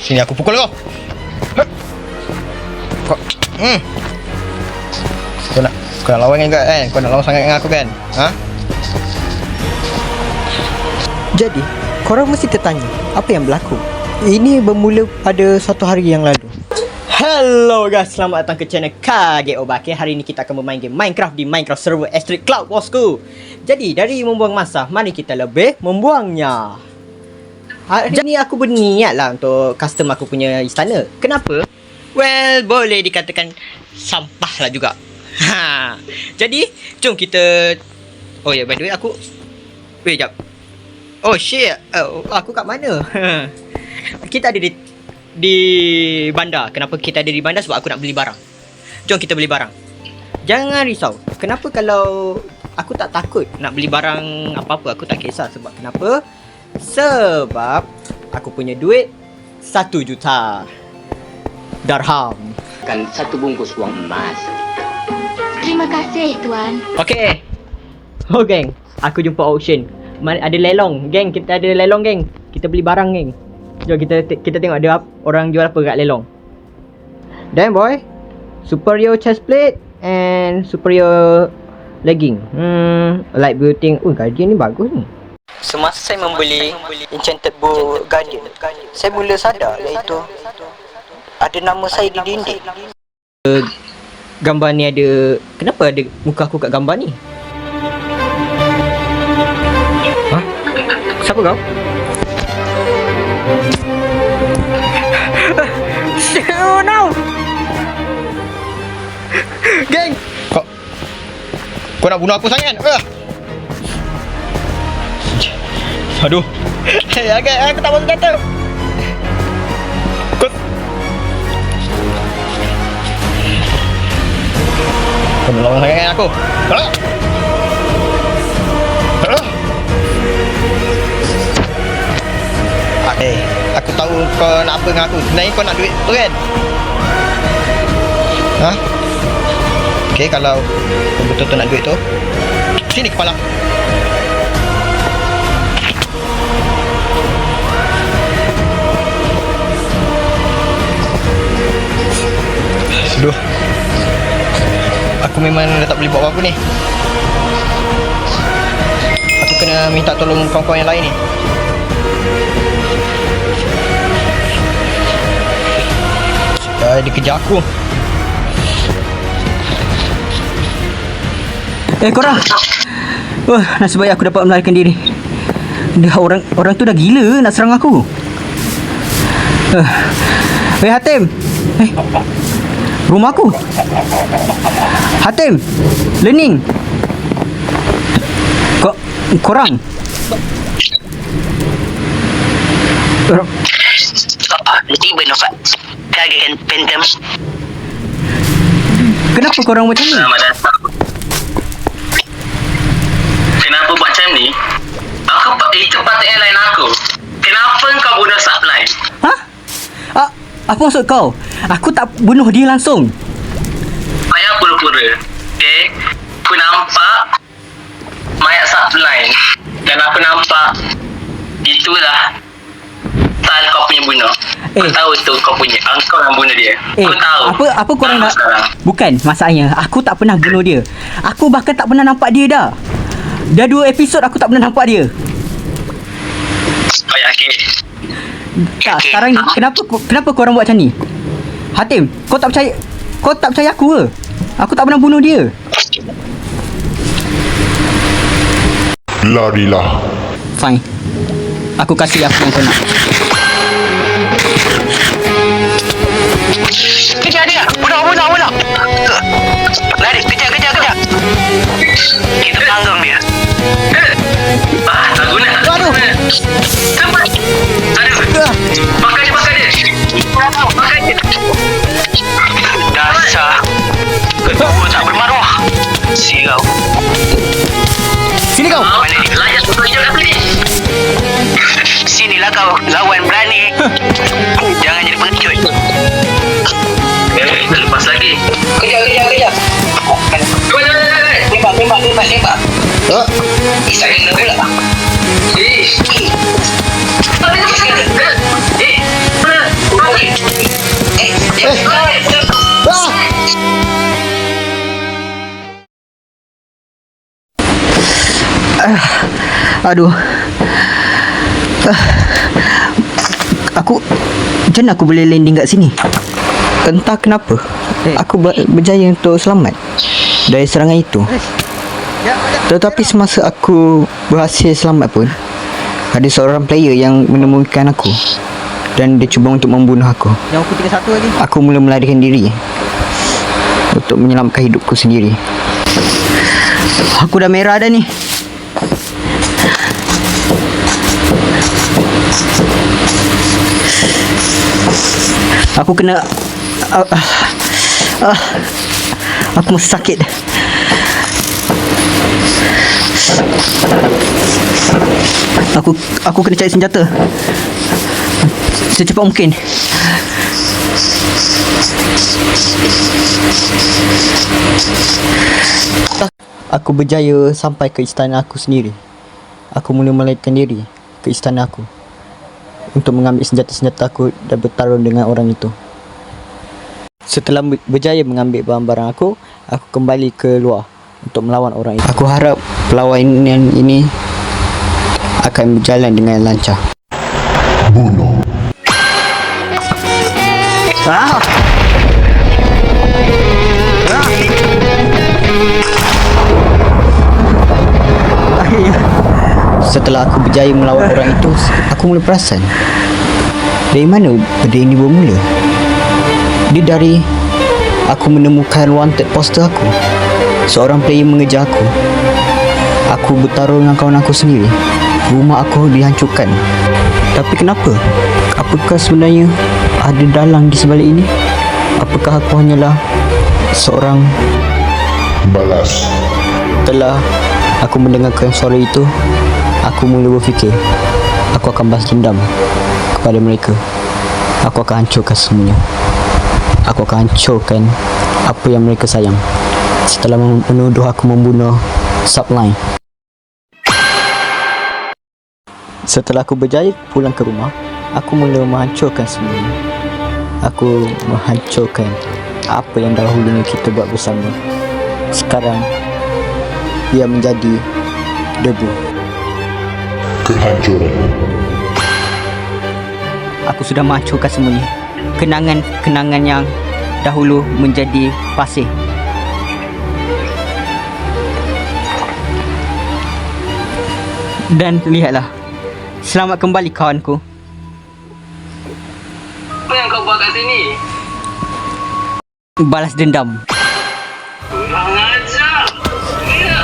Sini aku pukul kau. Kau Kau nak lawan juga kan? Kau nak lawan sangat dengan aku kan? Ha? Jadi, korang mesti tertanya, apa yang berlaku? Ini bermula pada suatu hari yang lalu. Hello guys, selamat datang ke channel KG Obake. Hari ini kita akan bermain game Minecraft di Minecraft server Asteroid Cloud, bosku. Jadi, dari membuang masa, mari kita lebih membuangnya. Hari ini aku berniat lah untuk custom aku punya istana. Kenapa? Well, boleh dikatakan sampah lah juga. Ha. Jadi, jom kita... Oh ya, by the way, aku... Wait, jap. Oh shit, aku kat mana? Kita ada di bandar. Kenapa kita ada di bandar? Sebab aku nak beli barang. Jom kita beli barang. Jangan risau. Kenapa kalau aku tak takut nak beli barang apa-apa, aku tak kisah. Sebab kenapa? Sebab aku punya duit 1 juta darham. Kan 1 bungkus wang emas. Terima kasih, Tuan. Okay. Oh, geng. Aku jumpa auction. Ada lelong. Geng, kita ada lelong, geng. Kita beli barang, geng. Jom kita tengok ada orang jual apa kat lelong. Damn, boy. Superior chest plate and superior legging. Light building. Guardian ni bagus ni. Semasa saya membeli enchanted bow Guardian, saya mula sadar iaitu ada nama saya di dinding. Gambar ni ada... Kenapa ada muka aku kat gambar ni? Ha? Siapa kau? Oh no! Geng! Kau nak bunuh aku sangat? Aduh. Hei, aku tak mahu kata. Kau nak lawan sangat dengan aku? Okay, aku tahu kau nak apa dengan aku. Sebenarnya kau nak duit tu kan? Ha? Okay, kalau kau betul-betul nak duit tu, sini kepala. Aduh. Aku memang dah tak boleh buat apa-apa ni. Aku kena minta tolong kawan-kawan yang lain ni. Dia kejar aku. Korang. Nasib baik aku dapat melarikan diri. Orang tu dah gila nak serang aku. Hatim. Rumah aku. Hatim. Learning. Korang. Tiba Nofat. Kagikan pendam. Kenapa korang macam ni? Kenapa buat macam ni? Itu patutnya lain aku. Kenapa kau bunuh supply? Ha? Apa maksud kau? Aku tak bunuh dia langsung. Ayah pura-pura. Okay? Aku nampak mayat supply. Dan aku nampak itulah style kau punya bunuh. Aku tahu tu kau punya. Kau yang bunuh dia. Aku tahu. Apa korang nak sekarang? Bukan, masalahnya aku tak pernah bunuh dia. Aku bahkan tak pernah nampak dia dah. Dah 2 episod aku tak pernah nampak dia. Kau yakin? Tak, sekarang ni kenapa korang buat macam ni? Hatim, kau tak percaya aku ke? Aku tak pernah bunuh dia. Larilah. Fine. Aku kasih apa yang kau nak. Kejar dia. Bunuh. Lari, kejar. Kita tanggung dia. Tak guna. Aduh. Cepat. Aduh. Makan dia. Dasar ketua tak bermaruah. Silau. Sini kau. Mana ni? Layak betul je aku ni. Sinilah kau, lawan berani. Jangan jadi pengecut. Lepas lagi. Kejar. Tembak. Saya nak pula. Mana? Aduh. Aku macam mana aku boleh landing kat sini? Entah kenapa aku berjaya untuk selamat dari serangan itu. Tetapi semasa aku berhasil selamat pun, ada seorang player yang menemukan aku dan dia cuba untuk membunuh aku. Yang aku 31 lagi. Aku mula melarikan diri untuk menyelamatkan hidupku sendiri. Aku dah merah dah ni. Aku kena aku masih sakit. Aku kena cari senjata secepat mungkin. Aku berjaya sampai ke istana aku sendiri. Aku mula melarikan diri ke istana aku untuk mengambil senjata-senjata aku dan bertarung dengan orang itu. Setelah berjaya mengambil barang-barang aku kembali ke luar untuk melawan orang itu. Aku harap perlawanan ini akan berjalan dengan lancar. Ah! Akhirnya, setelah aku berjaya melawan orang itu, aku mula perasan dari mana benda ini bermula. Dia dari aku menemukan wanted poster aku. Seorang player mengejar aku. Aku bertarung dengan kawan aku sendiri. Rumah aku dihancurkan. Tapi kenapa? Apakah sebenarnya ada dalang di sebalik ini? Apakah aku hanyalah seorang balas? Setelah aku mendengarkan suara itu, aku mula berfikir aku akan balas dendam kepada mereka. Aku akan hancurkan semuanya. Aku akan hancurkan apa yang mereka sayang. Setelah menuduh aku membunuh Subline. Setelah aku berjaya pulang ke rumah, aku mula menghancurkan semuanya. Aku menghancurkan apa yang dahulu kita buat bersama. Sekarang ia menjadi debu. Kehancuran. Aku sudah menghancurkan semuanya. Kenangan-kenangan yang dahulu menjadi pasir. Dan lihatlah, selamat kembali kawanku. Apa yang kau buat kat sini? Balas dendam. Kurang ajar. Ya.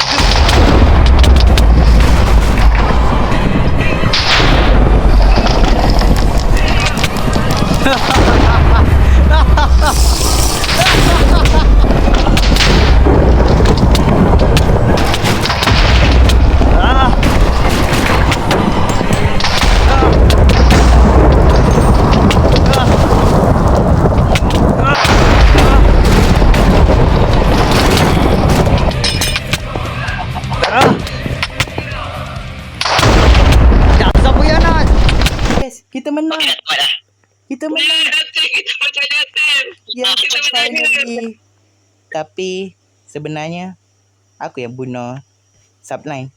Kita menang. Okey, dah kuat dah. Kita menang. Kita macam Justin. Ya, Kita macam finally. Tapi sebenarnya aku yang bunuh Subline.